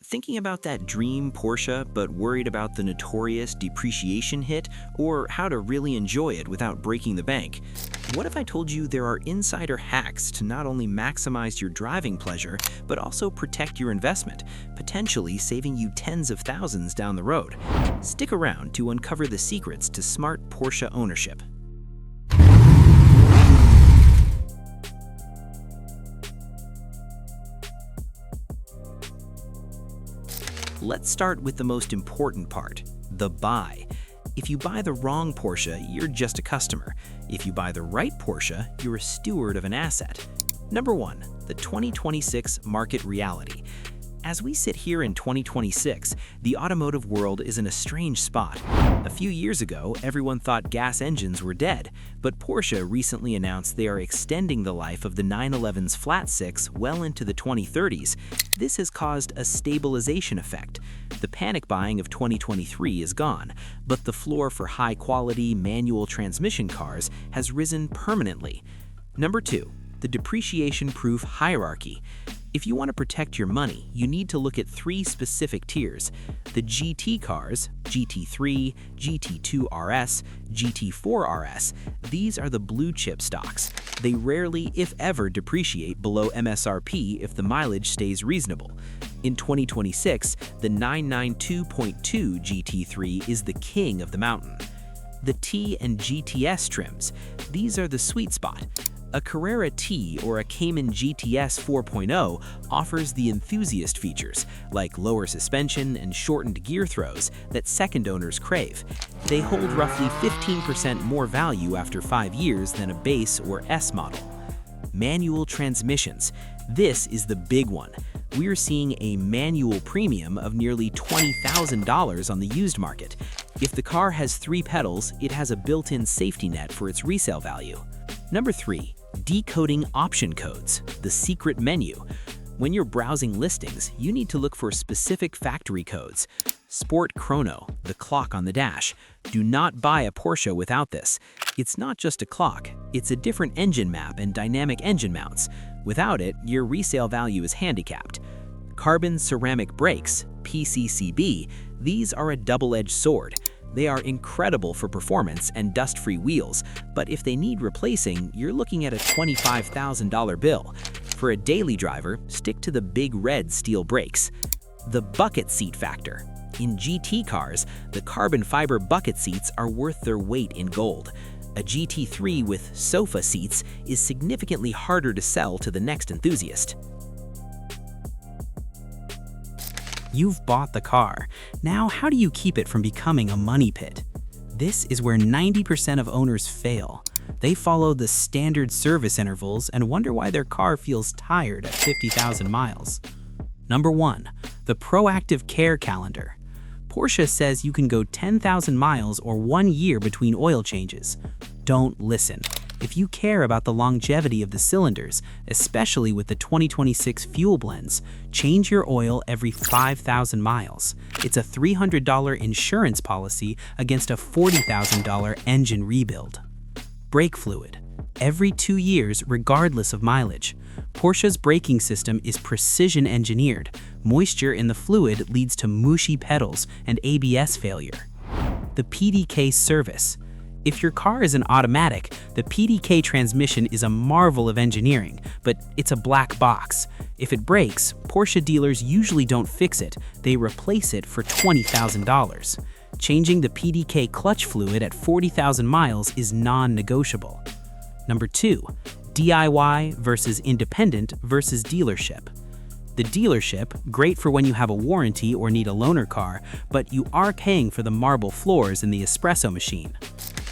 Thinking about that dream Porsche, but worried about the notorious depreciation hit or how to really enjoy it without breaking the bank? What if I told you there are insider hacks to not only maximize your driving pleasure, but also protect your investment, potentially saving you tens of thousands down the road? Stick around to uncover the secrets to smart Porsche ownership. Let's start with the most important part, the buy. If you buy the wrong Porsche, you're just a customer. If you buy the right Porsche, you're a steward of an asset. Number 1, the 2026 market reality. As we sit here in 2026, the automotive world is in a strange spot. A few years ago, everyone thought gas engines were dead, but Porsche recently announced they are extending the life of the 911's flat six well into the 2030s. This has caused a stabilization effect. The panic buying of 2023 is gone, but the floor for high-quality manual transmission cars has risen permanently. Number 2, the depreciation-proof hierarchy. If you want to protect your money, you need to look at 3 specific tiers. The GT cars, GT3, GT2 RS, GT4 RS, these are the blue chip stocks. They rarely, if ever, depreciate below MSRP if the mileage stays reasonable. In 2026, the 992.2 GT3 is the king of the mountain. The T and GTS trims, these are the sweet spot. A Carrera T or a Cayman GTS 4.0 offers the enthusiast features, like lower suspension and shortened gear throws that second owners crave. They hold roughly 15% more value after 5 years than a base or S model. Manual transmissions. This is the big one. We're seeing a manual premium of nearly $20,000 on the used market. If the car has 3 pedals, it has a built-in safety net for its resale value. Number 3, decoding option codes, the secret menu. When you're browsing listings, you need to look for specific factory codes. Sport Chrono, the clock on the dash. Do not buy a Porsche without this. It's not just a clock, it's a different engine map and dynamic engine mounts. Without it, your resale value is handicapped. Carbon ceramic brakes, PCCB, these are a double-edged sword. They are incredible for performance and dust-free wheels, but if they need replacing, you're looking at a $25,000 bill. For a daily driver, stick to the big red steel brakes. The bucket seat factor. In GT cars, the carbon fiber bucket seats are worth their weight in gold. A GT3 with sofa seats is significantly harder to sell to the next enthusiast. You've bought the car. Now, how do you keep it from becoming a money pit? This is where 90% of owners fail. They follow the standard service intervals and wonder why their car feels tired at 50,000 miles. Number 1, the proactive care calendar. Porsche says you can go 10,000 miles or 1 year between oil changes. Don't listen. If you care about the longevity of the cylinders, especially with the 2026 fuel blends, change your oil every 5,000 miles. It's a $300 insurance policy against a $40,000 engine rebuild. Brake fluid. Every 2 years, regardless of mileage. Porsche's braking system is precision engineered. Moisture in the fluid leads to mushy pedals and ABS failure. The PDK service. If your car is an automatic, the PDK transmission is a marvel of engineering, but it's a black box. If it breaks, Porsche dealers usually don't fix it, they replace it for $20,000. Changing the PDK clutch fluid at 40,000 miles is non-negotiable. Number 2, DIY versus independent versus dealership. The dealership, great for when you have a warranty or need a loaner car, but you are paying for the marble floors and the espresso machine.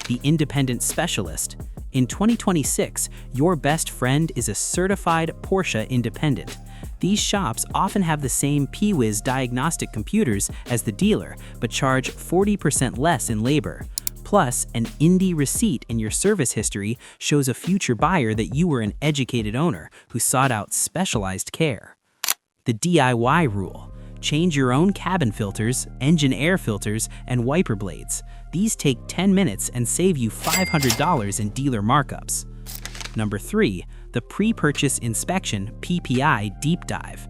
The independent specialist. In 2026, your best friend is a certified Porsche independent. These shops often have the same P-Wiz diagnostic computers as the dealer, but charge 40% less in labor. Plus, an Indy receipt in your service history shows a future buyer that you were an educated owner who sought out specialized care. The DIY rule. Change your own cabin filters, engine air filters, and wiper blades. These take 10 minutes and save you $500 in dealer markups. Number 3, the pre-purchase inspection (PPI) deep dive.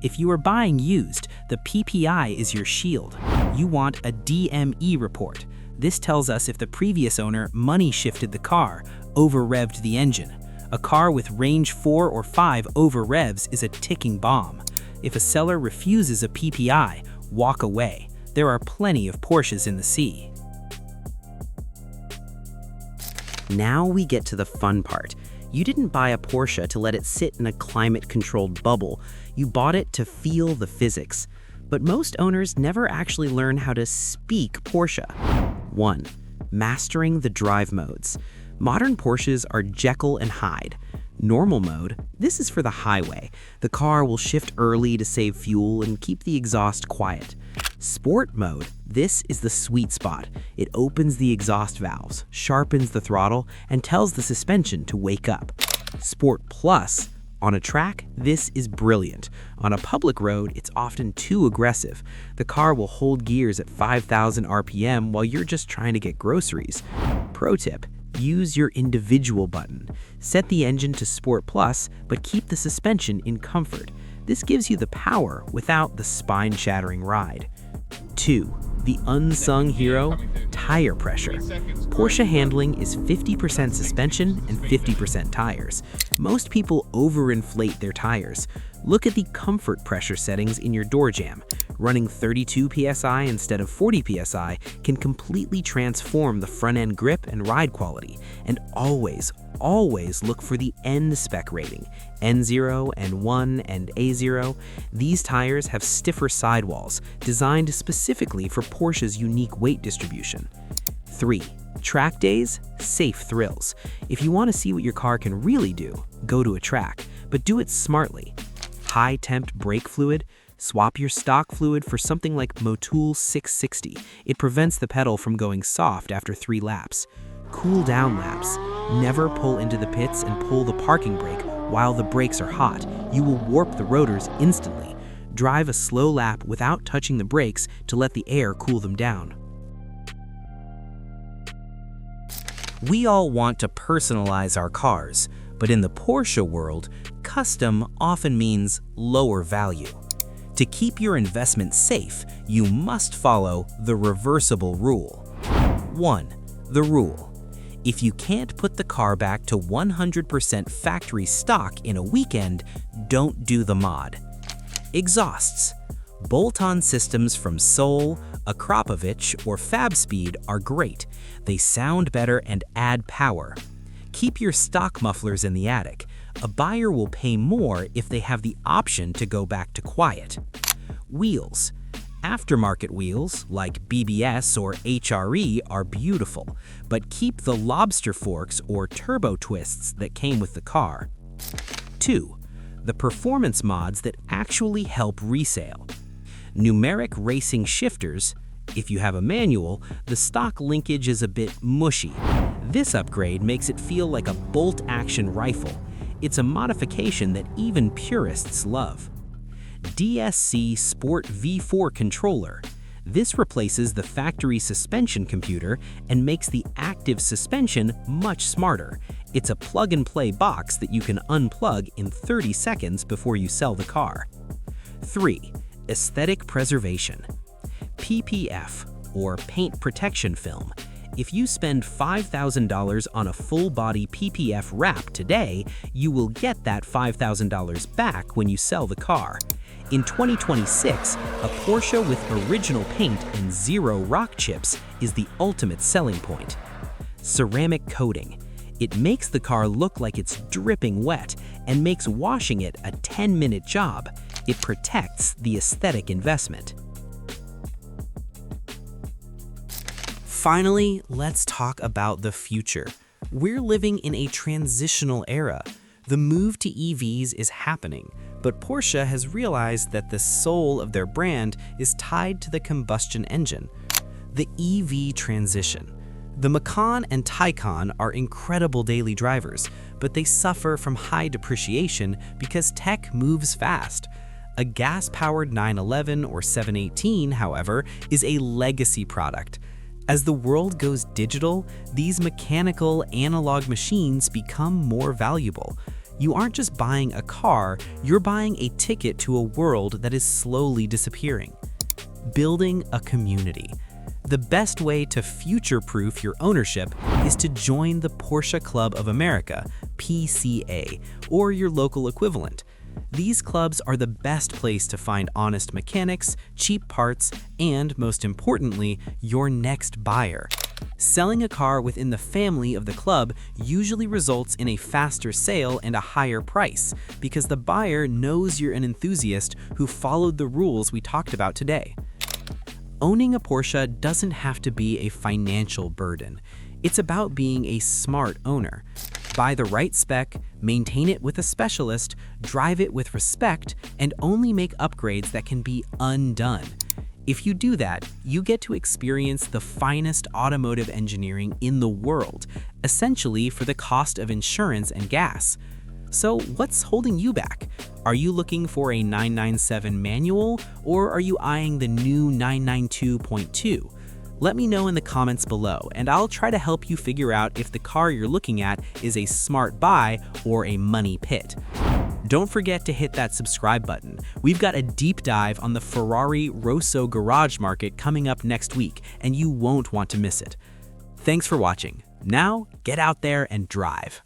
If you are buying used, the PPI is your shield. You want a DME report. This tells us if the previous owner money shifted the car, over-revved the engine. A car with range 4 or 5 over-revs is a ticking bomb. If a seller refuses a PPI, walk away. There are plenty of Porsches in the sea. Now we get to the fun part. You didn't buy a Porsche to let it sit in a climate-controlled bubble. You bought it to feel the physics. But most owners never actually learn how to speak Porsche. 1. Mastering the drive modes. Modern Porsches are Jekyll and Hyde. Normal mode, this is for the highway. The car will shift early to save fuel and keep the exhaust quiet. Sport mode, this is the sweet spot. It opens the exhaust valves, sharpens the throttle, and tells the suspension to wake up. Sport Plus, on a track, this is brilliant. On a public road, it's often too aggressive. The car will hold gears at 5,000 RPM while you're just trying to get groceries. Pro tip, use your individual button. Set the engine to Sport Plus, but keep the suspension in comfort. This gives you the power without the spine-shattering ride. 2. The unsung hero, tire pressure. Porsche handling is 50% suspension and 50% tires. Most people overinflate their tires. Look at the comfort pressure settings in your door jamb. Running 32 psi instead of 40 psi can completely transform the front-end grip and ride quality. And always look for the N-Spec rating. N0, N1, and A0. These tires have stiffer sidewalls, designed specifically for Porsche's unique weight distribution. 3. Track days, safe thrills. If you want to see what your car can really do, go to a track, but do it smartly. High-temp brake fluid, swap your stock fluid for something like Motul 660. It prevents the pedal from going soft after 3 laps. Cool down laps. Never pull into the pits and pull the parking brake while the brakes are hot. You will warp the rotors instantly. Drive a slow lap without touching the brakes to let the air cool them down. We all want to personalize our cars, but in the Porsche world, custom often means lower value. To keep your investment safe, you must follow the reversible rule. 1. The rule. If you can't put the car back to 100% factory stock in a weekend, don't do the mod. Exhausts. Bolt-on systems from Soul, Akrapovic, or FabSpeed are great. They sound better and add power. Keep your stock mufflers in the attic. A buyer will pay more if they have the option to go back to quiet. Wheels. Aftermarket wheels, like BBS or HRE, are beautiful, but keep the lobster forks or turbo twists that came with the car. 2. The performance mods that actually help resale. Numeric racing shifters. If you have a manual, the stock linkage is a bit mushy. This upgrade makes it feel like a bolt-action rifle. It's a modification that even purists love. DSC Sport V4 controller. This replaces the factory suspension computer and makes the active suspension much smarter. It's a plug-and-play box that you can unplug in 30 seconds before you sell the car. 3. Aesthetic preservation. PPF, or paint protection film. If you spend $5,000 on a full-body PPF wrap today, you will get that $5,000 back when you sell the car. In 2026, a Porsche with original paint and 0 rock chips is the ultimate selling point. Ceramic coating. It makes the car look like it's dripping wet and makes washing it a 10-minute job. It protects the aesthetic investment. Finally, let's talk about the future. We're living in a transitional era. The move to EVs is happening, but Porsche has realized that the soul of their brand is tied to the combustion engine. The EV transition. The Macan and Taycan are incredible daily drivers, but they suffer from high depreciation because tech moves fast. A gas-powered 911 or 718, however, is a legacy product. As the world goes digital, these mechanical, analog machines become more valuable. You aren't just buying a car, you're buying a ticket to a world that is slowly disappearing. Building a community. The best way to future-proof your ownership is to join the Porsche Club of America, PCA, or your local equivalent. These clubs are the best place to find honest mechanics, cheap parts, and, most importantly, your next buyer. Selling a car within the family of the club usually results in a faster sale and a higher price because the buyer knows you're an enthusiast who followed the rules we talked about today. Owning a Porsche doesn't have to be a financial burden. It's about being a smart owner. Buy the right spec, maintain it with a specialist, drive it with respect, and only make upgrades that can be undone. If you do that, you get to experience the finest automotive engineering in the world, essentially for the cost of insurance and gas. So what's holding you back? Are you looking for a 997 manual, or are you eyeing the new 992.2? Let me know in the comments below, and I'll try to help you figure out if the car you're looking at is a smart buy or a money pit. Don't forget to hit that subscribe button. We've got a deep dive on the Ferrari Rosso garage market coming up next week, and you won't want to miss it. Thanks for watching. Now, get out there and drive.